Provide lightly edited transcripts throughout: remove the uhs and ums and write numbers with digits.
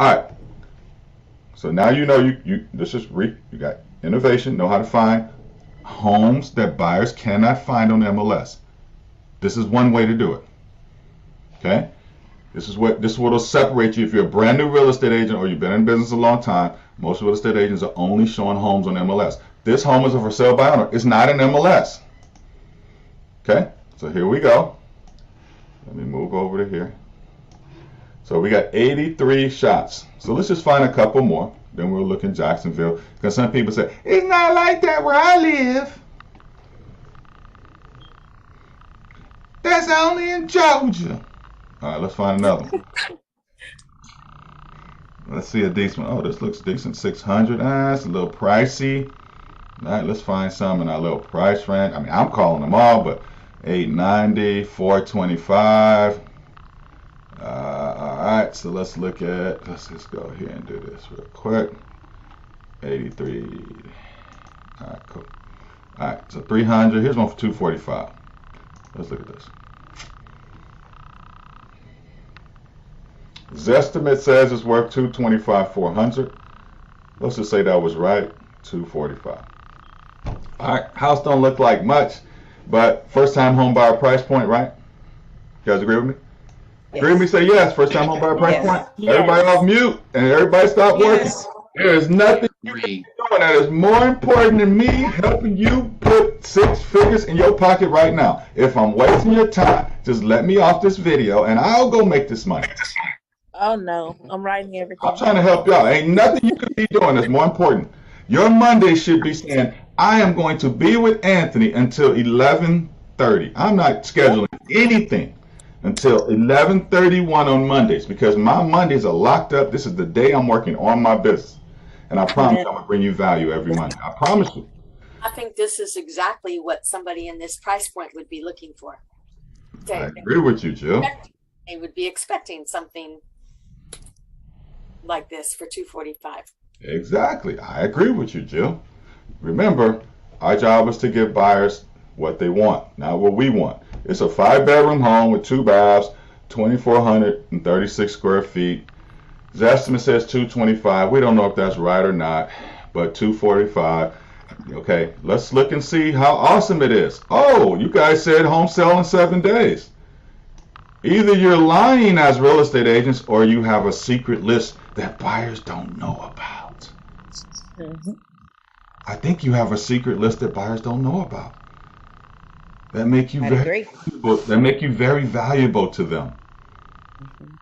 All right. So now you know you got innovation, know how to find homes that buyers cannot find on MLS. This is one way to do it. Okay? This is what will separate you if you're a brand new real estate agent or you've been in business a long time. Most real estate agents are only showing homes on MLS. This home is a for sale by owner. It's not an MLS. Okay? So here we go. Let me move over to here. So we got 83 shots. So let's just find a couple more. Then we'll look in Jacksonville. Because some people say, it's not like that where I live. That's only in Georgia. All right, let's find another one. Let's see a decent one. Oh, this looks decent. 600. It's a little pricey. All right, let's find some in our little price range. I mean, I'm calling them all, but 890, 425. All right, so let's just go here and do this real quick. 83. All right, cool. All right, so 300. Here's one for 245. Let's look at this. Zestimate says it's worth 225, 400. Let's just say that was right. 245. All right, house don't look like much, but first time home buyer price point, right? You guys agree with me? Yes. Agree with me? Say yes. First time home buyer price point. Yes. Everybody off mute and everybody stop working. There is nothing you can be doing that is more important than me helping you put 6 figures in your pocket right now. If I'm wasting your time, just let me off this video and I'll go make this money. Oh no, I'm writing everything. I'm trying to help y'all. Ain't nothing you could be doing that's more important. Your Monday should be saying, I am going to be with Anthony until 11:30. I'm not scheduling anything until 11:31 on Mondays because my Mondays are locked up. This is the day I'm working on my business. And I promise I'm going to bring you value every Monday. I promise you. I think this is exactly what somebody in this price point would be looking for. I agree with you, Jill. They would be expecting something like this for 245. Exactly. I agree with you, Jill. Remember, our job is to give buyers what they want, not what we want. It's a 5-bedroom home with 2 baths, 2,436 square feet. The estimate says 225. We don't know if that's right or not, but 245. Okay, let's look and see how awesome it is. Oh, you guys said home sale in 7 days. Either you're lying as real estate agents or you have a secret list that buyers don't know about. Mm-hmm. I think you have a secret list that buyers don't know about. That make you very valuable, that make you very valuable to them. Mm-hmm.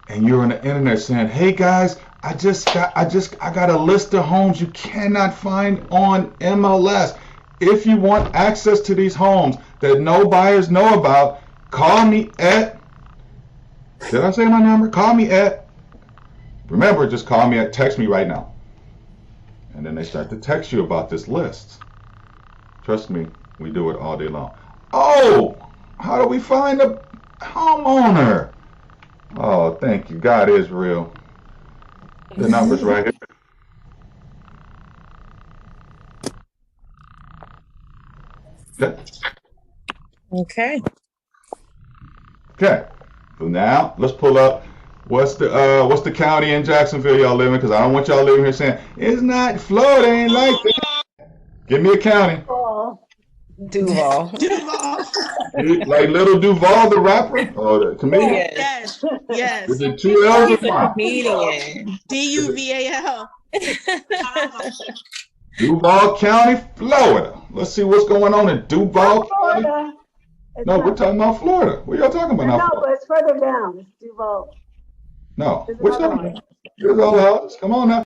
And you're on the internet saying, "Hey guys, I got a list of homes you cannot find on MLS. If you want access to these homes that no buyers know about, call me at," did I say my number? Call me at, remember, just call me at, text me right now. And then they start to text you about this list. Trust me, we do it all day long. Oh, how do we find a homeowner? Oh, thank you. God is real. The number's right here. Okay. Okay. So now let's pull up what's the county in Jacksonville y'all live in, because I don't want y'all living here saying it's not Florida, ain't like that. Give me a county. Duval. Like Little Duval, the rapper, or the comedian. Yes. Is it 2 L's or 1? Comedian. Duval. Duval County, Florida. Let's see what's going on in Duval County. No, we're talking about Florida. What y'all talking about now? No, but it's further down. It's Duval. No, we're talking about. Here's all the houses. Come on now.